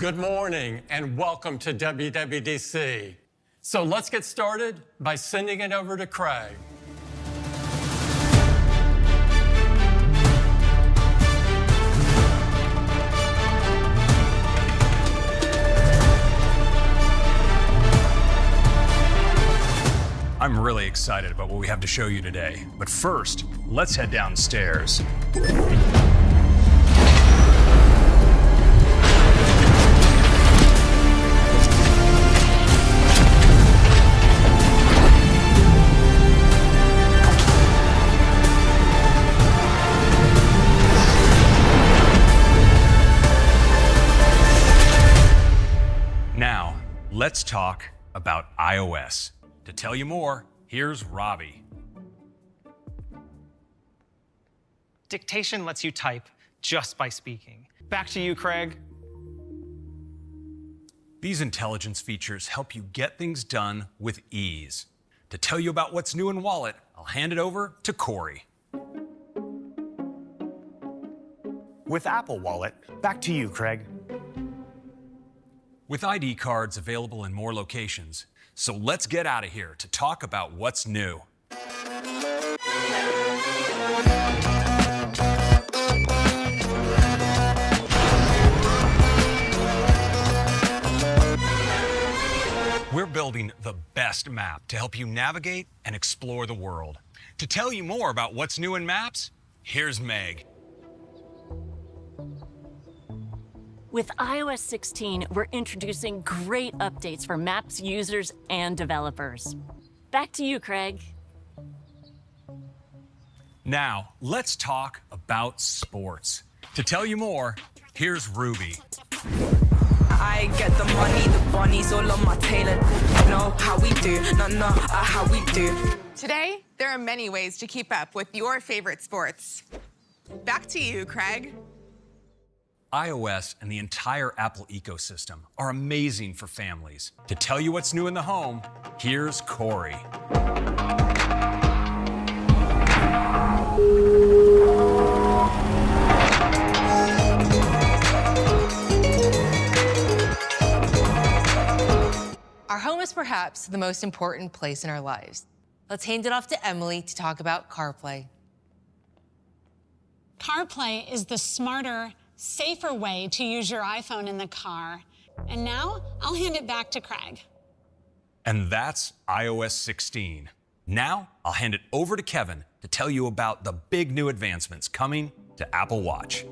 Good morning and welcome to WWDC. So let's get started by sending it over to Craig. I'm really excited about what we have to show you today. But first, let's head downstairs. Now, let's talk about iOS. To tell you more, here's Robbie. Dictation lets you type just by speaking. Back to you, Craig. These intelligence features help you get things done with ease. To tell you about what's new in Wallet, I'll hand it over to Corey. With Apple Wallet, back to you, Craig. With ID cards available in more locations, so let's get out of here to talk about what's new. We're building the best map to help you navigate and explore the world. To tell you more about what's new in Maps, here's Meg. With iOS 16, we're introducing great updates for Maps users and developers. Back to you, Craig. Now, let's talk about sports. To tell you more, here's Ruby. I get the money, the bunnies all on my tail. You know how we do, how we do. Today, there are many ways to keep up with your favorite sports. Back to you, Craig. iOS and the entire Apple ecosystem are amazing for families. To tell you what's new in the home, here's Corey. Our home is perhaps the most important place in our lives. Let's hand it off to Emily to talk about CarPlay. CarPlay is the smarter, safer way to use your iPhone in the car. And now, I'll hand it back to Craig. And that's iOS 16. Now, I'll hand it over to Kevin to tell you about the big new advancements coming to Apple Watch.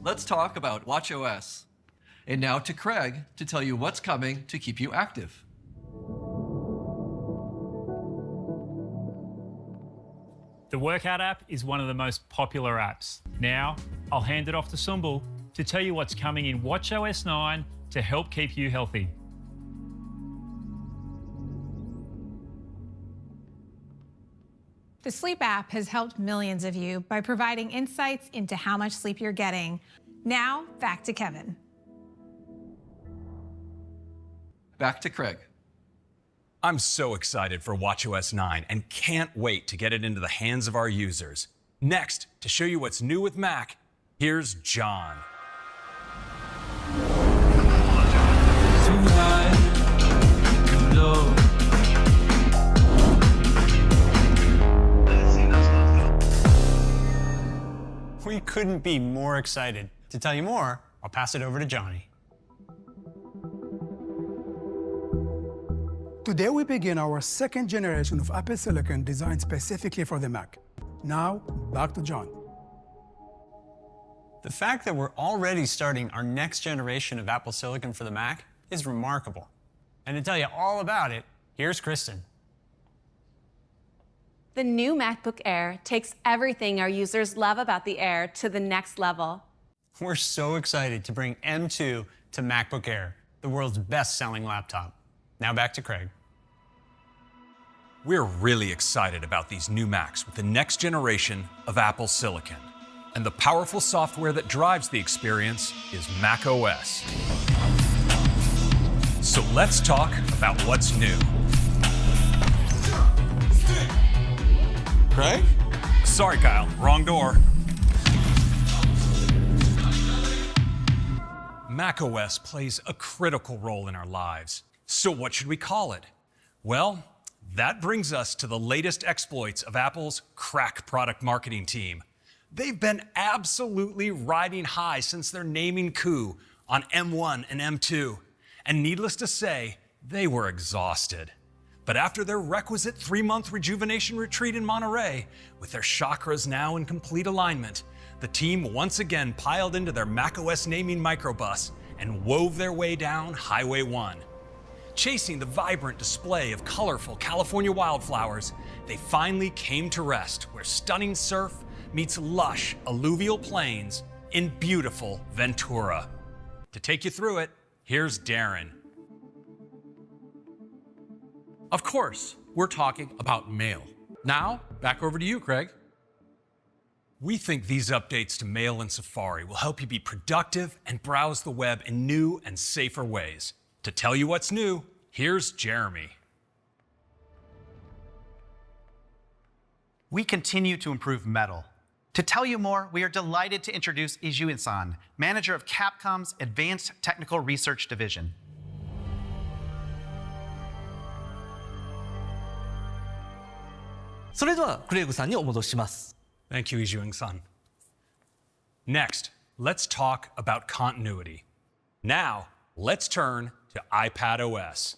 Let's talk about watchOS. And now to Craig to tell you what's coming to keep you active. The Workout app is one of the most popular apps. Now, I'll hand it off to Sumbul to tell you what's coming in watchOS 9 to help keep you healthy. The Sleep app has helped millions of you by providing insights into how much sleep you're getting. Now, back to Kevin. Back to Craig. I'm so excited for watchOS 9 and can't wait to get it into the hands of our users. Next, to show you what's new with Mac, here's John. We couldn't be more excited. To tell you more, I'll pass it over to Johnny. Today we begin our second generation of Apple Silicon designed specifically for the Mac. Now, back to John. The fact that we're already starting our next generation of Apple Silicon for the Mac is remarkable. And to tell you all about it, here's Kristen. The new MacBook Air takes everything our users love about the Air to the next level. We're so excited to bring M2 to MacBook Air, the world's best-selling laptop. Now back to Craig. We're really excited about these new Macs with the next generation of Apple Silicon. And the powerful software that drives the experience is macOS. So let's talk about what's new. Craig? Sorry, Kyle. Wrong door. macOS plays a critical role in our lives. So what should we call it? Well, that brings us to the latest exploits of Apple's crack product marketing team. They've been absolutely riding high since their naming coup on M1 and M2. And needless to say, they were exhausted. But after their requisite 3-month rejuvenation retreat in Monterey, with their chakras now in complete alignment, the team once again piled into their macOS naming microbus and wove their way down Highway 1. Chasing the vibrant display of colorful California wildflowers, they finally came to rest where stunning surf meets lush alluvial plains in beautiful Ventura. To take you through it, here's Darren. Of course, we're talking about Mail. Now, back over to you, Craig. We think these updates to Mail and Safari will help you be productive and browse the web in new and safer ways. To tell you what's new, here's Jeremy. We continue to improve Metal. To tell you more, we are delighted to introduce Iju-san, manager of Capcom's Advanced Technical Research Division. Thank you, Iju-san. Next, let's talk about continuity. Now, let's turn to iPadOS.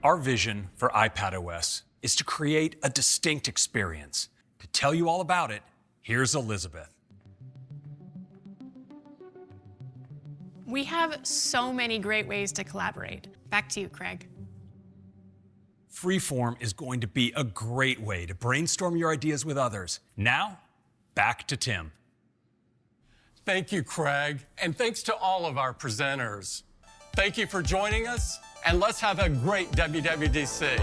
Our vision for iPadOS is to create a distinct experience. To tell you all about it, here's Elizabeth. We have so many great ways to collaborate. Back to you, Craig. Freeform is going to be a great way to brainstorm your ideas with others. Now, back to Tim. Thank you, Craig, and thanks to all of our presenters. Thank you for joining us, and let's have a great WWDC.